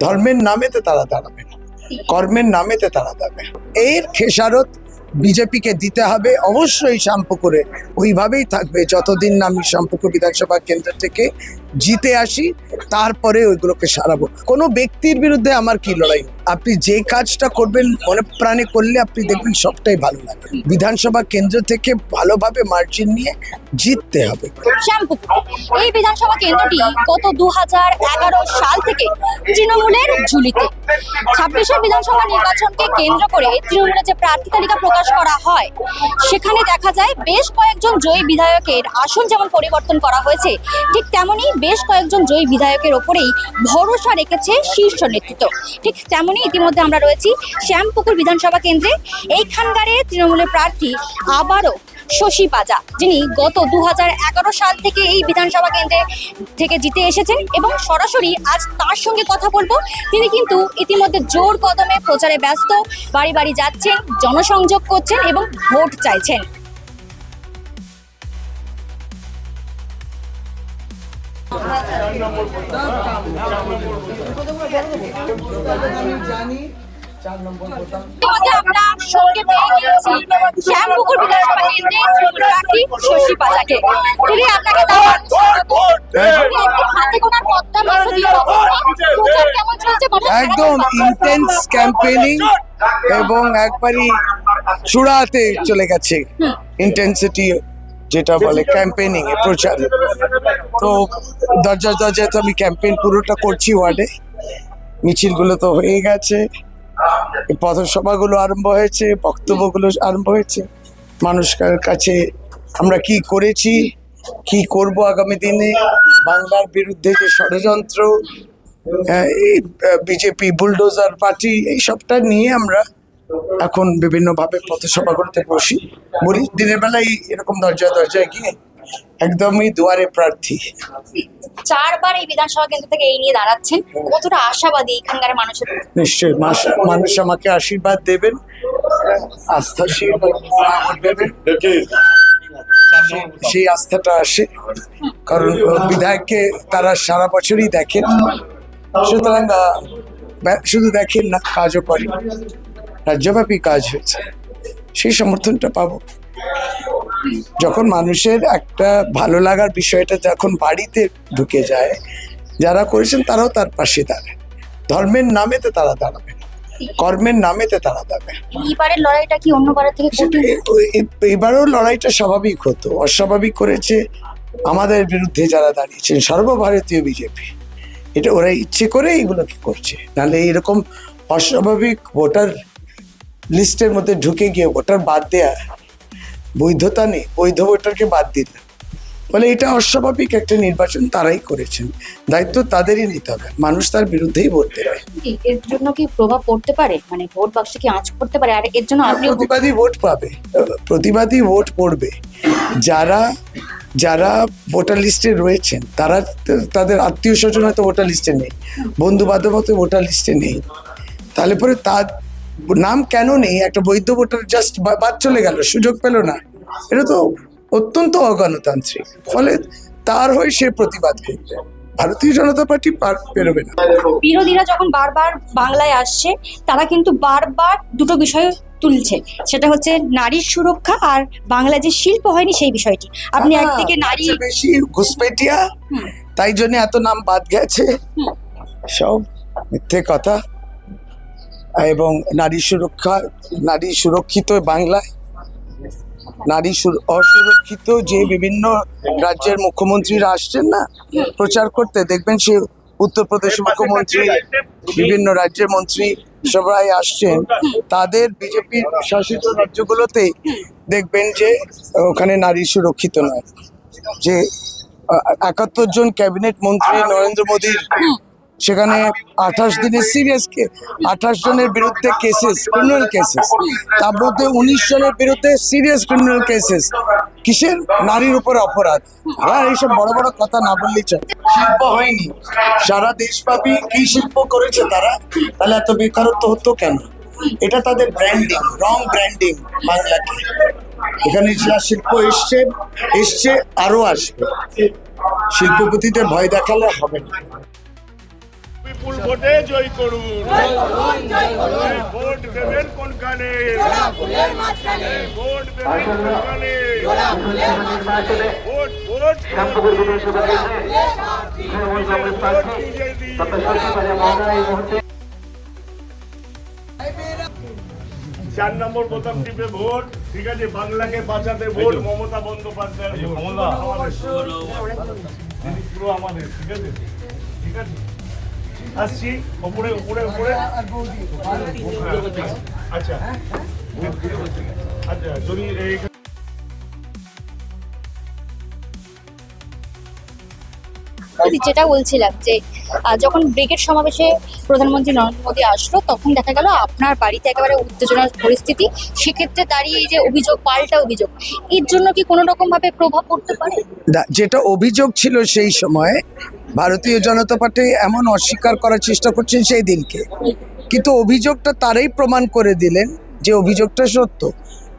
ধর্মের নামেতে তারা দাঁড়াবে না, কর্মের নামেতে তারা দাঁড়াবে। এর খেসারত বিজেপিকে দিতে হবে অবশ্যই। শ্যামপুকুরে ওইভাবেই থাকবে যতদিন না আমি শ্যামপুকুর বিধানসভা কেন্দ্র থেকে জিতে আসি, তারপরে ওইগুলোকে সারাবো। কোনো ব্যক্তির বিরুদ্ধে আমার কি লড়াই, আপনি যে কাজটা করবেন মনে প্রাণে করলে আপনি দেখবেন সবটাই ভালো লাগে। বিধানসভা কেন্দ্র থেকে ভালোভাবে মার্জিন নিয়ে জিততে হবে। শ্যামপুকুর এই বিধানসভা কেন্দ্রটি গত 2011 সাল থেকে তৃণমূলের ঝুলিতে। 26 বিধানসভা নির্বাচনকে কেন্দ্র করে তৃণমূলের যে প্রার্থী তালিকা প্রকাশ করা হয়, সেখানে দেখা যায় বেশ কয়েকজন জয়ী বিধায়কের আসন যেমন পরিবর্তন করা হয়েছে, ঠিক তেমনই বেশ কয়েকজন জয়ী বিধায়কের ওপরেই ভরসা রেখেছে শীর্ষ নেতৃত্ব। ঠিক তেমনই ইতিমধ্যে আমরা রয়েছি শ্যামপুকুর বিধানসভা কেন্দ্রে। এইখানকার তৃণমূলের প্রার্থী আবারও শশী পাজা, যিনি গত 2011 সাল থেকে এই বিধানসভা কেন্দ্রে থেকে জিতে এসেছেন এবং সরাসরি আজ তার সঙ্গে কথা বলবো। তিনি কিন্তু ইতিমধ্যে জোর কদমে প্রচারে ব্যস্ত, বাড়ি বাড়ি যাচ্ছেন, জনসংযোগ করছেন এবং ভোট চাইছেন। আমরা সঙ্গে পেয়ে গিয়েছি শ্যামপুকুর বিধানসভা কেন্দ্রে তৃণমূল প্রার্থী শশী পাজাকে। তিনি আপনাকে হাতে গোনার পথটা মাত্র দিয়ে প্রচার কেমন চলছে? একদম ইন্টেন্স ক্যাম্পেইনিং এবং একবারই চূড়াতে চলে গেছে ইন্টেন্সিটি, যেটা বলে ক্যাম্পেইনিং এ প্রচার। তো দরজা দরজায় তো আমি ক্যাম্পেইন পুরোটা করছি, ওয়ার্ডে মিছিলগুলো তো হয়ে গেছে, পথসভাগুলো আরম্ভ হয়েছে, বক্তব্যগুলো আরম্ভ হয়েছে। মানুষের কাছে আমরা কি করেছি, কি করব আগামী দিনে, বাংলার বিরুদ্ধে যে ষড়যন্ত্র, এই বিজেপি বুলডোজার পার্টি, এই সবটা নিয়ে আমরা এখন বিভিন্নভাবে পথসভাগুলোতে বলি। দিনের বেলায় এরকম দরজায় দরজায় গিয়ে একদমই দুয়ারে প্রার্থী। 4 বার এই বিধানসভা কেন্দ্র থেকে এই নিয়ে দাঁড়াচ্ছেন, কতটা আশাবাদী এখানকার মানুষের? নিশ্চয়ই মানুষ আমাকে আশীর্বাদ দেবেন, আস্থাশীল দেবেন, সেই আস্থাটা আসে কারণ বিধায়ককে তারা সারা বছরই দেখেন, সুতরাং শুধু দেখেন না, কাজও করেন, রাজ্যব্যাপী কাজ হয়েছে, সেই সমর্থনটা পাবো। যখন মানুষের একটা ভালো লাগার বিষয়টা যখন বাড়িতে ঢুকে যায়, যারা করেছেন তারাও তার পাশে দাঁড়ায়। ধর্মের নামেতে তারা দাঁড়াবে, কর্মের নামেতে তারা দাঁড়াবে। এইবারের লড়াইটা কি অন্যবারের থেকে কঠিন? এবারেও লড়াইটা স্বাভাবিক হতো, অস্বাভাবিক করেছে আমাদের বিরুদ্ধে যারা দাঁড়িয়েছেন সর্বভারতীয় বিজেপি। এটা ওরা ইচ্ছে করে এইগুলোকে করছে, নাহলে এরকম অস্বাভাবিক ভোটার লিস্টের মধ্যে ঢুকে গিয়ে ভোটার বাদ দেয়া বৈধতা নেই, বৈধ ভোটারকে বাদ দিল বলে এটা অস্বাভাবিক একটা নির্বাচন তারাই করেছেন, দায়িত্ব তাদেরই নিতে হবে, মানুষ তার বিরুদ্ধেই ভোট দেবে। এর জন্য কি প্রভাব পড়তে পারে, মানে ভোট বাক্সে কি আঁচ পড়তে পারে? আর এর জন্য প্রতিবাদী ভোট পাবে, প্রতিবাদী ভোট পড়বে। যারা ভোটার লিস্টে রয়েছেন তারা তাদের আত্মীয় স্বজন হয়তো ভোটার লিস্টে নেই, বন্ধু বান্ধব হয়তো ভোটার লিস্টে নেই, তাহলে পরে তার নাম কেন নেই? একটা বৈধ ভোটার জাস্ট বাদ চলে গেল, সুযোগ পেল না, এটা তো অত্যন্ত অগণতান্ত্রিক। ফলে তার হয়ে সে প্রতিবাদ করবে, ভারতীয় জনতা পার্টি পেরোবে না। বিরোধীরা যখন বারবার বাংলায় আসছে, তারা কিন্তু বারবার দুটো বিষয় তুলছে, সেটা হচ্ছে নারীর সুরক্ষা আর বাংলা যে শিল্প হয়নি সেই বিষয়টি। আপনি একদিকে নারী বেশি ঘুষপেটিয়া, তাই জন্য এত নাম বাদ গেছে, সব মিথ্যে কথা। এবং নারী সুরক্ষা, নারী সুরক্ষিত বাংলায়, নারী অসুরক্ষিত যে বিভিন্ন রাজ্যের মুখ্যমন্ত্রীরা আসছেন না প্রচার করতে, দেখবেন সে উত্তরপ্রদেশের মুখ্যমন্ত্রী, বিভিন্ন রাজ্যের মন্ত্রী সবাই আসছেন, তাদের বিজেপি শাসিত রাজ্যগুলোতে দেখবেন যে ওখানে নারী সুরক্ষিত নয়। যে 71 জন ক্যাবিনেট মন্ত্রী নরেন্দ্র মোদীর, সেখানে 28 দিনের সিরিয়াস 28 জনের বিরুদ্ধে কেসেস, ক্রিমিনাল কেসেস, তার মধ্যে 19 জনের বিরুদ্ধে সিরিয়াস ক্রিমিনাল কেসেস। কিসের? নারীর উপরে অপরাধ। আর এইসব বড় বড় কথা না বললেই চলে। শিল্প হয়নি, সারা দেশব্যাপী কি শিল্প করেছে তারা, তাহলে এত বেকারত্ব হতো কেন? এটা তাদের ব্র্যান্ডিং, রং ব্র্যান্ডিং বাংলাকে। এখানে যা শিল্প এসছে আরো আসবে, শিল্পপতিদের ভয় দেখালে হবে না। বিপুল ভোটে জয় করুন। ভোট দেবেন কোনখানে? ভোট দেবেন কোনখানে? ভোট ভোট চার নম্বর বোতাম টিপে ভোট। ঠিক আছে, বাংলাকে বাঁচাতে ভোট। মমতা বন্দ্যোপাধ্যায় পুরো আমাদের। ঠিক আছে, ঠিক আছে, আসছি উপরে উপরে উপরে। আচ্ছা আচ্ছা, যদি এই যেটা বলছিলাম যে যখন ব্রিগেড সমাবেশে প্রধানমন্ত্রী নরেন্দ্র মোদী আসলো, তখন দেখা গেল আপনার বাড়িতে একেবারে উত্তেজনার পরিস্থিতি। সেক্ষেত্রে দাঁড়িয়ে এই যে অভিযোগ, পাল্টা অভিযোগ, এর জন্য কি কোনো রকম ভাবে প্রভাব পড়তে পারে? যেটা অভিযোগ ছিল সেই সময়, ভারতীয় জনতা পার্টি এমন অস্বীকার করার চেষ্টা করছেন সেই দিনকে, কিন্তু অভিযোগটা তারাই প্রমাণ করে দিলেন যে অভিযোগটা সত্য।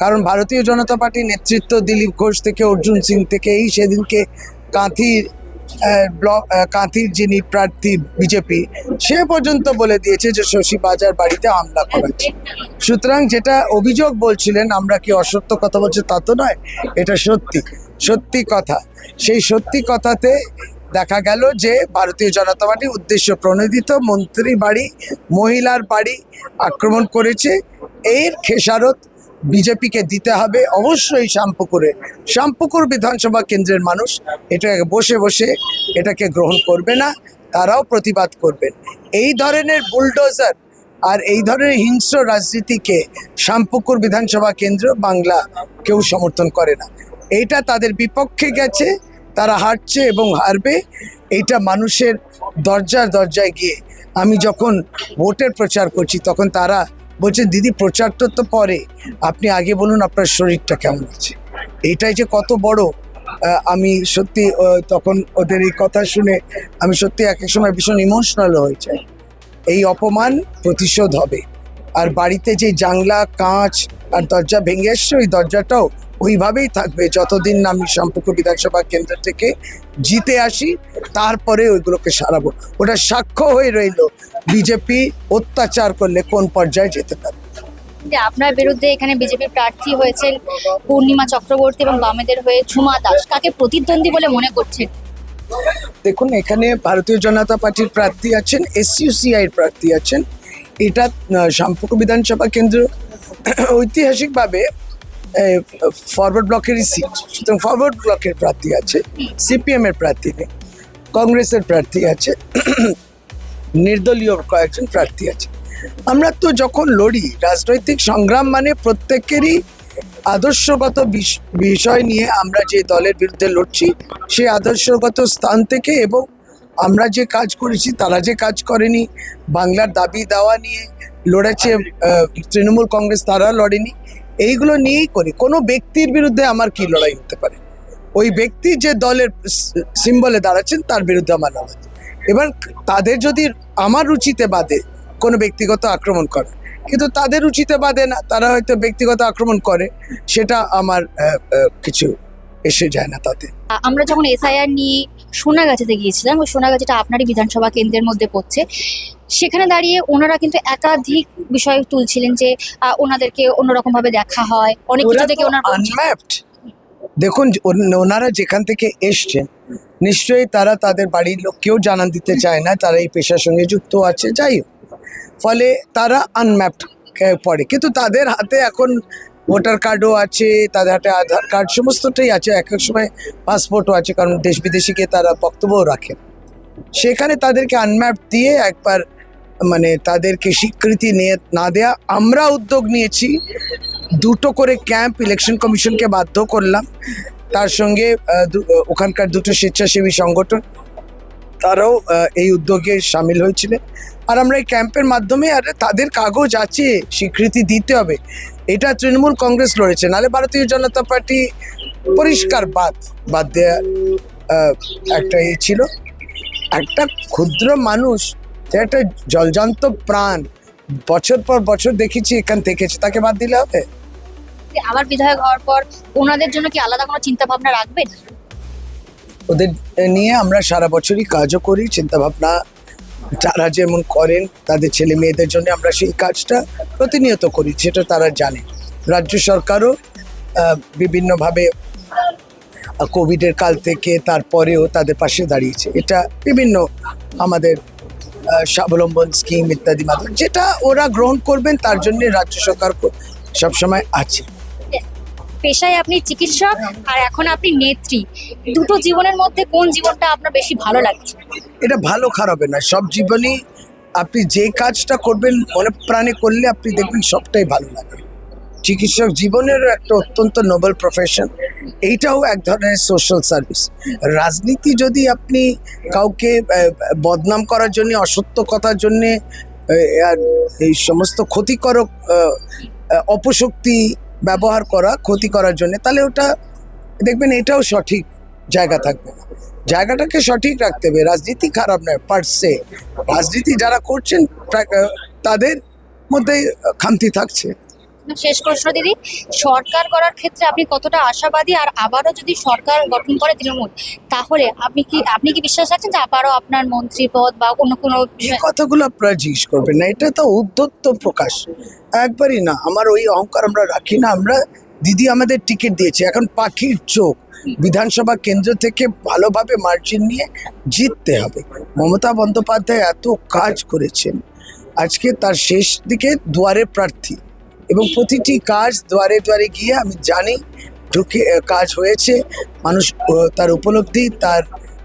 কারণ ভারতীয় জনতা পার্টির নেতৃত্ব দিলীপ ঘোষ থেকে অর্জুন সিং থেকে এই সেদিনকে কাঁথির যিনি প্রার্থী বিজেপি, সে পর্যন্ত বলে দিয়েছে যে শশী বাজার বাড়িতে হামলা করেছে। সুতরাং যেটা অভিযোগ বলছিলেন আমরা কি অসত্য কথা বলছি তা তো নয়, এটা সত্যি সত্যি কথা। সেই সত্যি কথাতে দেখা গেল যে ভারতীয় জনতা পার্টি উদ্দেশ্য প্রণোদিত মন্ত্রী বাড়ি, মহিলার বাড়ি আক্রমণ করেছে। এর খেসারত বিজেপিকে দিতে হবে অবশ্যই। শ্যামপুকুর বিধানসভা কেন্দ্রের মানুষ এটাকে বসে বসে এটাকে গ্রহণ করবে না, তারাও প্রতিবাদ করবেন। এই ধরনের বুলডোজার আর এই ধরনের হিংস্র রাজনীতিকে শ্যামপুকুর বিধানসভা কেন্দ্র বাংলা কেউ সমর্থন করে না। এইটা তাদের বিপক্ষে গেছে, তারা হারছে এবং হারবে। এইটা মানুষের দরজায় দরজায় গিয়ে, আমি যখন ভোটের প্রচার করছি তখন তারা বলছেন দিদি প্রচারটা তো পরে, আপনি আগে বলুন আপনার শরীরটা কেমন আছে। এইটাই যে কত বড়, আমি সত্যি তখন ওদের এই কথা শুনে আমি সত্যি এক এক সময় ভীষণ ইমোশনাল হয়ে যাই। এই অপমান প্রতিশোধ হবে। আর বাড়িতে যে জানলা, কাঁচ আর দরজা ভেঙে এসছে, ওই দরজাটাও ওইভাবেই থাকবে যতদিন না আমি শ্যামপুকুর বিধানসভা কেন্দ্র থেকে জিতে আসি, তারপরে ওইগুলোকে সারাবো। ওটা সাক্ষ্য হয়ে রইল বিজেপি অত্যাচার করলে কোন পর্যায়ে যেতে পারে। যে আপনার বিরুদ্ধে এখানে বিজেপির প্রার্থী হয়েছেন পূর্ণিমা চক্রবর্তী এবং বামেদের হয়ে ঝুমা দাস, কাকে প্রতিদ্বন্দ্বী বলে মনে করছেন? দেখুন, এখানে ভারতীয় জনতা পার্টির প্রার্থী আছেন, এসইউসিআইয়ের প্রার্থী আছেন। এটা শ্যামপুকুর বিধানসভা কেন্দ্র ঐতিহাসিকভাবে ফরওয়ার্ড ব্লকেরই সিট, সুতরাং ফরওয়ার্ড ব্লকের প্রার্থী আছে, সিপিএম এর প্রার্থী নেই, কংগ্রেসের প্রার্থী আছে, নির্দলীয় কয়েকজন প্রার্থী আছে। আমরা তো যখন লড়ি, রাজনৈতিক সংগ্রাম মানে প্রত্যেকেরই আদর্শগত বিষয় নিয়ে আমরা যে দলের বিরুদ্ধে লড়ছি সেই আদর্শগত স্থান থেকে, এবং আমরা যে কাজ করেছি তারা যে কাজ করেনি, বাংলার দাবি দাওয়া নিয়ে লড়েছে তৃণমূল কংগ্রেস, তারা লড়েনি, এইগুলো নিয়েই করি। কোনো ব্যক্তির বিরুদ্ধে আমার কি লড়াই হতে পারে? ওই ব্যক্তি যে দলের সিম্বলে দাঁড়াচ্ছেন তার বিরুদ্ধে আমার লড়াই। এবার তাদের যদি আমার রুচিতে বাদে কোনো ব্যক্তিগত আক্রমণ করে, কিন্তু তাদের রুচিতে বাদে না, তারা হয়তো ব্যক্তিগত আক্রমণ করে, সেটা আমার কিছু এসে যায় না তাতে। আমরা যখন এসআইআর নিয়ে সোনাগাছিতে গিয়েছিলাম, ওই সোনাগাছিটা আপনারই বিধানসভা কেন্দ্রের মধ্যে পড়ছে, সেখানে দাঁড়িয়ে ওনারা কিন্তু একাধিক বিষয় তুলছিলেন যে ওনাদেরকে অন্যরকম ভাবে দেখা হয়, অনেক কিছু থেকে ওনার আনম্যাপড। দেখুন, ওনারা যেখান থেকে এসছেন নিশ্চয়ই তারা তাদের বাড়ির লোককেও জানান দিতে চায় না তারা এই পেশার সঙ্গে যুক্ত আছে, যাই হোক, ফলে তারা আনম্যাপড পড়ে। কিন্তু তাদের হাতে এখন ভোটার কার্ডও আছে, তাদের হাতে আধার কার্ড সমস্তটাই আছে, এক এক সময় পাসপোর্টও আছে, কারণ দেশ বিদেশিকে তারা বক্তব্যও রাখেন। সেখানে তাদেরকে আনম্যাপ দিয়ে একবার মানে তাদেরকে স্বীকৃতি না দেয়া, আমরা উদ্যোগ নিয়েছি, 2টো করে ক্যাম্প ইলেকশন কমিশনকে বাধ্য করলাম, তার সঙ্গে ওখানকার 2টো স্বেচ্ছাসেবী সংগঠন তারাও এই উদ্যোগে সামিল হয়েছিলেন। আর আমরা এই ক্যাম্পের মাধ্যমে, আর তাদের কাগজ আছে, স্বীকৃতি দিতে হবে। এটা তৃণমূল কংগ্রেস লড়েছে, নাহলে ভারতীয় জনতা পার্টি পরিষ্কার বাদ দেওয়া একটা ছিল। একটা ক্ষুদ্র মানুষ, যে একটা জলজান্ত প্রাণ, বছর পর বছর দেখেছি এখান থেকেছে, তাকে বাদ দিলে হবে? আবার বিধায়ক হওয়ার পর ওনাদের জন্য কি আলাদা কোনো চিন্তা ভাবনা রাখবেন? ওদের নিয়ে আমরা সারা বছরই কাজও করি, চিন্তা ভাবনা যারা যেমন করেন তাদের ছেলে মেয়েদের জন্য আমরা সেই কাজটা প্রতিনিয়ত করি, সেটা তারা জানে। রাজ্য সরকারও বিভিন্নভাবে কোভিডের কাল থেকে তারপরেও তাদের পাশে দাঁড়িয়েছে। এটা বিভিন্ন আমাদের স্বাবলম্বন স্কিম ইত্যাদি মাধ্যমে যেটা ওরা গ্রহণ করবেন, তার জন্য রাজ্য সরকার সবসময় আছে। পেশায় আপনি চিকিৎসক আর এখন আপনি নেত্রী, দুটো জীবনের মধ্যে কোন জীবনটা আপনার বেশি ভালো লাগছে? এটা ভালো খারাপে না, সব জীবনই আপনি যে কাজটা করবেন মনে প্রাণে করলে আপনি দেখবেন সবটাই ভালো লাগে। চিকিৎসক জীবনেরও একটা অত্যন্ত নোবেল প্রফেশন, এইটাও এক ধরনের সোশ্যাল সার্ভিস। রাজনীতি যদি আপনি কাউকে বদনাম করার জন্য, অসত্য কথার জন্যে আর এই সমস্ত ক্ষতিকারক অপশক্তি ব্যবহার করা ক্ষতি করার জন্য, তাহলে ওটা দেখবেন এটাও সঠিক জায়গা থাকবে না। জায়গাটাকে সঠিক রাখতে হবে। রাজনীতি খারাপ নয় পারসে, রাজনীতি যারা করছেন তাদের মধ্যে খামতি থাকছে। শেষ প্রশ্ন দিদি, সরকার করার ক্ষেত্রে আপনি কতটা আশাবাদী? আর আবারও যদি সরকার গঠন করে তৃণমূল, তাহলে আপনি কি বিশ্বাস রাখছেন যে আবারও আপনার মন্ত্রী পদ বা অন্য কোনো এই কথাগুলো আপনারা জিজ্ঞেস করবেন না, এটা তো উদ্ধত্ত প্রকাশ, একবারই না। আমার ওই অহংকার আমরা রাখি না। আমরা দিদি আমাদের টিকিট দিয়েছে, এখন পাখির চোখ বিধানসভা কেন্দ্র থেকে ভালোভাবে মার্জিন নিয়ে জিততে হবে। মমতা বন্দ্যোপাধ্যায় এত কাজ করেছেন, আজকে তার শেষ দিকে দুয়ারে প্রার্থী, এবং প্রতিটি কাজ দুয়ারে দুয়ারে গিয়ে আমি জানি ঢুকে কাজ হয়েছে। মানুষ তার উপলব্ধি, তার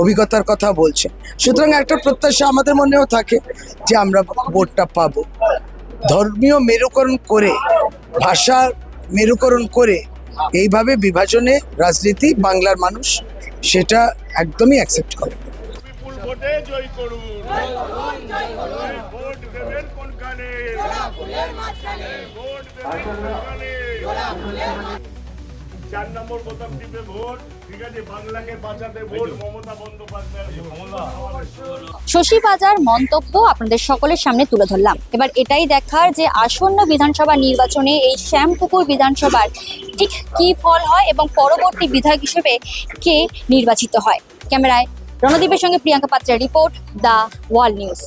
অভিজ্ঞতার কথা বলছে। সুতরাং একটা প্রত্যাশা আমাদের মনেও থাকে যে আমরা ভোটটা পাবো। ধর্মীয় মেরুকরণ করে, ভাষার মেরুকরণ করে এইভাবে বিভাজনে রাজনীতি বাংলার মানুষ সেটা একদমই অ্যাকসেপ্ট করে। বিপুল ভোটে জয় করুন। ভোট দেবেন কোনখানে? ভোট দেবেন কোনখানে? 4 নম্বর বোতাম টিপে ভোট, ঠিক আছে? বাংলাকে বাঁচাতে ভোট, মমতা বন্দ্যোপাধ্যায়। শশী বাজার মন্তব্য আপনাদের সকলের সামনে তুলে ধরলাম। এবার এটাই দেখার যে আসন্ন বিধানসভা নির্বাচনে এই শ্যামপুকুর বিধানসভার ঠিক কী ফল হয় এবং পরবর্তী বিধায়ক হিসেবে কে নির্বাচিত হয়। ক্যামেরায় রণদীপের সঙ্গে প্রিয়াঙ্কা পাত্রের রিপোর্ট, দ্য ওয়ার্ল্ড নিউজ।